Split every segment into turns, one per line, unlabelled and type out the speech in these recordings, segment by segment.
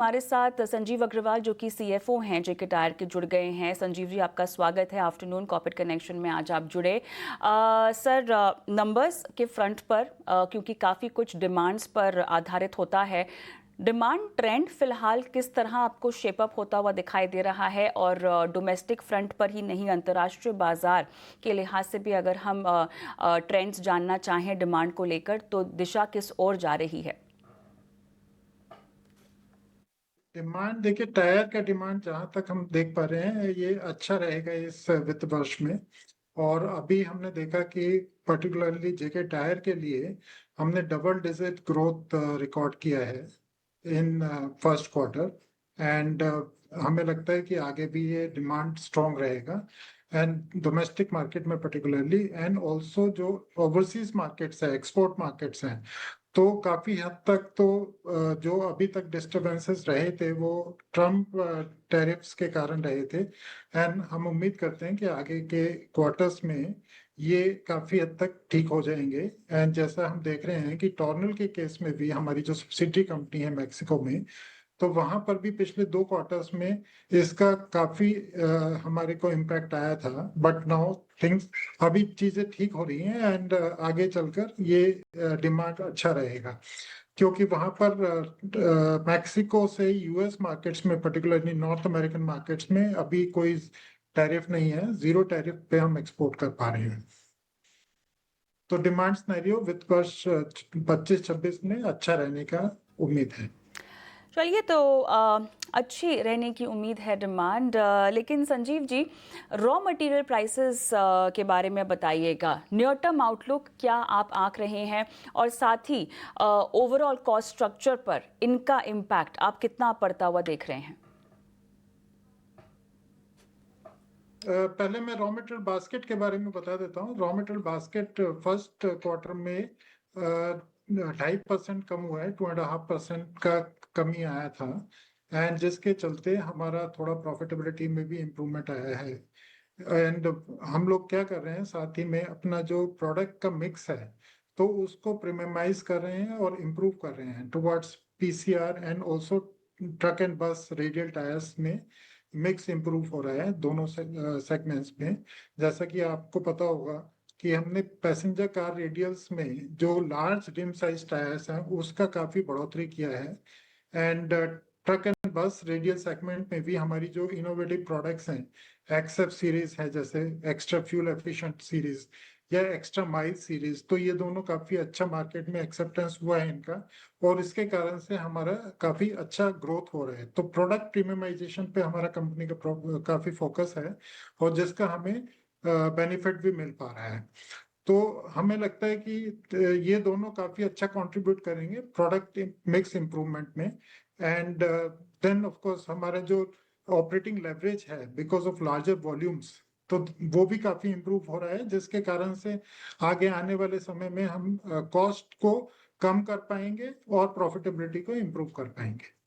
हमारे साथ संजीव अग्रवाल जो कि सीएफओ हैं जेके टायर के जुड़ गए हैं। संजीव जी, आपका स्वागत है आफ्टरनून कॉर्पोरेट कनेक्शन में। आज आप जुड़े सर, नंबर्स के फ्रंट पर क्योंकि काफ़ी कुछ डिमांड्स पर आधारित होता है, डिमांड ट्रेंड फिलहाल किस तरह आपको शेपअप होता हुआ दिखाई दे रहा है? और डोमेस्टिक फ्रंट पर ही नहीं, अंतर्राष्ट्रीय बाजार के लिहाज से भी अगर हम ट्रेंड्स जानना चाहें डिमांड को लेकर, तो दिशा किस ओर जा रही है?
डिमांड देखिए, टायर का डिमांड जहां तक हम देख पा रहे हैं ये अच्छा रहेगा इस वित्त वर्ष में। और अभी हमने देखा कि पर्टिकुलरली जेके टायर के लिए हमने डबल डिजिट ग्रोथ रिकॉर्ड किया है इन फर्स्ट क्वार्टर। एंड हमें लगता है कि आगे भी ये डिमांड स्ट्रांग रहेगा एंड डोमेस्टिक मार्केट में पर्टिकुलरली, एंड ऑल्सो जो ओवरसीज मार्केट्स है, एक्सपोर्ट मार्केट्स हैं, तो काफी हद तक तो जो अभी तक डिस्टरबेंसेस रहे थे वो ट्रम्प टैरिफ्स के कारण रहे थे। एंड हम उम्मीद करते हैं कि आगे के क्वार्टर्स में ये काफी हद तक ठीक हो जाएंगे। एंड जैसा हम देख रहे हैं कि टॉर्नल के केस में भी हमारी जो सब्सिडरी कंपनी है मैक्सिको में, तो वहां पर भी पिछले 2 क्वार्टर्स में इसका काफी हमारे को इम्पैक्ट आया था। बट नाउ थिंग्स, अभी चीजें ठीक हो रही हैं एंड आगे चलकर ये डिमांड अच्छा रहेगा, क्योंकि वहां पर मैक्सिको से यूएस मार्केट्स में, पर्टिकुलरली नॉर्थ अमेरिकन मार्केट्स में अभी कोई टैरिफ नहीं है, जीरो टैरिफ पे हम एक्सपोर्ट कर पा रहे हैं। तो डिमांड सिनेरियो वित्त वर्ष 25-26 में अच्छा रहने का उम्मीद है।
चलिए, तो अच्छी रहने की उम्मीद है डिमांड। लेकिन Sanjeev ji, raw material prices के बारे में बताइएगा, नियर टर्म आउटलुक क्या आप आंक रहे हैं? और साथ ही ओवरऑल कॉस्ट स्ट्रक्चर पर इनका इम्पैक्ट आप कितना पड़ता हुआ देख रहे हैं?
पहले मैं रॉ मटेरियल बास्केट के बारे में बता देता हूँ। Raw material basket first quarter में 2.5% कम हुआ है, 2.5% का कमी आया था। एंड जिसके चलते हमारा थोड़ा प्रॉफिटेबिलिटी में भी इम्प्रूवमेंट आया है। एंड हम लोग क्या कर रहे हैं, साथ ही में अपना जो प्रोडक्ट का मिक्स है तो उसको प्रीमियमाइज कर रहे हैं और इम्प्रूव कर रहे हैं towards PCR and also truck and बस रेडियल टायर्स में मिक्स इम्प्रूव हो रहा है दोनों सेगमेंट्स में। जैसा कि आपको पता होगा कि हमने पैसेंजर कार रेडियल्स में जो लार्ज रिम साइज टायर्स हैं उसका काफी बढ़ोतरी किया है। एंड ट्रक एंड बस रेडियल सेगमेंट में भी हमारी जो इनोवेटिव प्रोडक्ट्स हैं, एक्सएफ सीरीज है, जैसे एक्स्ट्रा फ्यूल एफिशिएंट सीरीज या एक्स्ट्रा माइल सीरीज, तो ये दोनों काफी अच्छा मार्केट में एक्सेप्टेंस हुआ है इनका। और इसके कारण से हमारा काफी अच्छा ग्रोथ हो रहा है। तो प्रोडक्ट प्रीमियमाइजेशन पे हमारा कंपनी का काफी फोकस है और जिसका हमें बेनिफिट भी मिल पा रहा है। तो हमें लगता है कि ये दोनों काफी अच्छा कंट्रीब्यूट करेंगे प्रोडक्ट मिक्स इम्प्रूवमेंट में। एंड देन ऑफ कोर्स हमारा जो ऑपरेटिंग लेवरेज है बिकॉज ऑफ लार्जर वॉल्यूम्स, तो वो भी काफी इम्प्रूव हो रहा है, जिसके कारण से आगे आने वाले समय में हम कॉस्ट को कम कर पाएंगे और प्रॉफिटेबिलिटी को इम्प्रूव कर पाएंगे।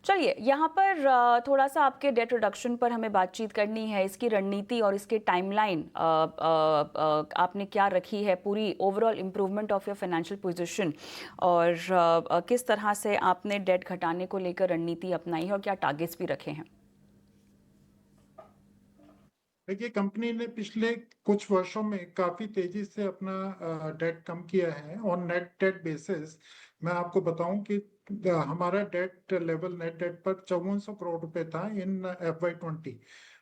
चलिए, यहाँ पर थोड़ा सा आपके डेट रिडक्शन पर हमें बातचीत करनी है। इसकी रणनीति और इसके टाइमलाइन आपने क्या रखी है? पूरी overall improvement of your financial position, और किस तरह से आपने डेट घटाने को लेकर रणनीति अपनाई है और क्या टारगेट्स भी रखे हैं?
देखिए, कंपनी ने पिछले कुछ वर्षों में काफी तेजी से अपना डेट कम किया है। ऑन नेट डेट बेसिस मैं आपको बताऊं कि हमारा डेट लेवल, नेट डेट पर 5400 करोड़ रुपए था इन FY20,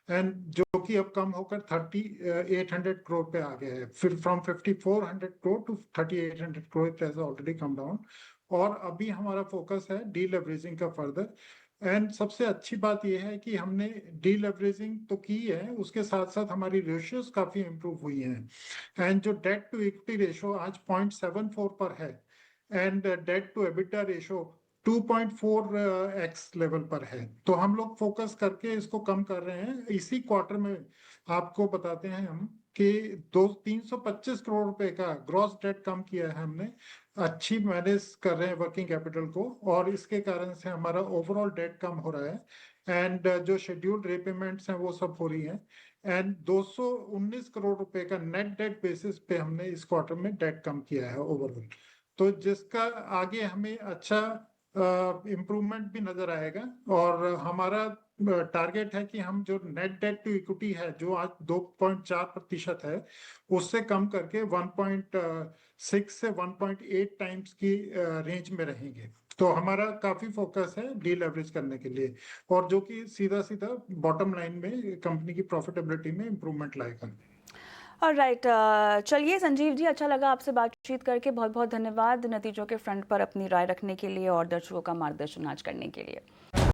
एंड जो कि अब कम होकर 3800 करोड़ पे आ गया है। फिर from 5400 crore to 3800 crore, it has already come down. और अभी हमारा फोकस है डी लेवरेजिंग का फर्दर। एंड सबसे अच्छी बात यह है कि हमने डीलेवरेजिंग तो की है, उसके साथ साथ हमारी रेशियोज काफी इंप्रूव हुई हैं। एंड जो डेट टू इक्विटी रेशो आज 0.74 पर है, and debt to EBITDA ratio 2.4x level पर है। तो हम लोग फोकस करके इसको कम कर रहे हैं। इसी क्वार्टर में आपको बताते हैं हम कि 325 करोड़ रुपए का ग्रॉस डेट कम किया है हमने। अच्छी मैनेज कर रहे हैं वर्किंग कैपिटल को, और इसके कारण से हमारा ओवरऑल डेट कम हो रहा है। एंड जो शेड्यूल्ड रिपेमेंट्स हैं वो सब हो रही हैं। एंड 219 करोड़ रुपए का नेट डेट बेसिस पे हमने इस क्वार्टर में डेट कम किया है ओवरऑल। तो जिसका आगे हमें अच्छा इम्प्रूवमेंट भी नजर आएगा। और हमारा टारगेट है कि हम जो नेट डेट टू इक्विटी है जो आज 2.4% है, उससे कम करके 1.6 से 1.8 टाइम्स की रेंज में रहेंगे। तो हमारा काफी फोकस है डीलेवरेज करने के लिए, और जो कि सीधा सीधा बॉटम लाइन में कंपनी की प्रॉफिटेबिलिटी में इम्प्रूवमेंट लाएगा।
और राइट, चलिए संजीव जी, अच्छा लगा आपसे बातचीत करके। बहुत बहुत धन्यवाद नतीजों के फ्रंट पर अपनी राय रखने के लिए और दर्शकों का मार्गदर्शन आज करने के लिए।